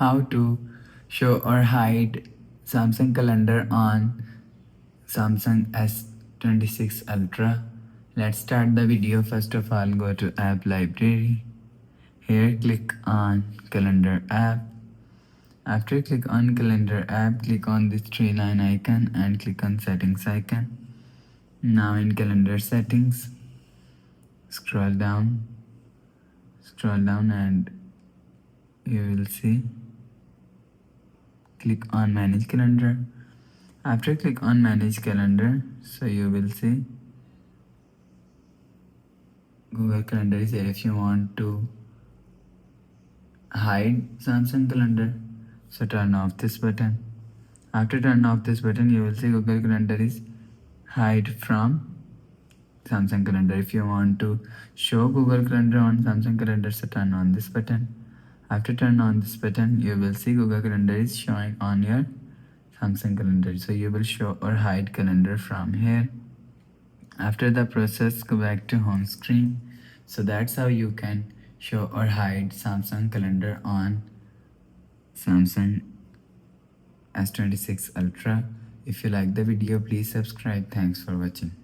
how to show or hide Samsung calendar on Samsung S26 Ultra. Let's start the video. First of all, go to app library. Here click on calendar app. After click on calendar app, click on this three line icon and click on settings icon. Now in calendar settings, scroll down and you will see click on manage calendar. After click on manage calendar, so you will see Google Calendar is there. If you want to hide Samsung calendar, so turn off this button. After turn off this button, you will see Google Calendar is hide from Samsung calendar. If you want to show Google Calendar on Samsung calendar, so turn on this button. After turn on this button, you will see Google Calendar is showing on your Samsung calendar. So you will show or hide calendar from here. After the process, go back to home screen. So that's how you can show or hide Samsung calendar on Samsung S26 Ultra. If you like the video, please subscribe. Thanks for watching.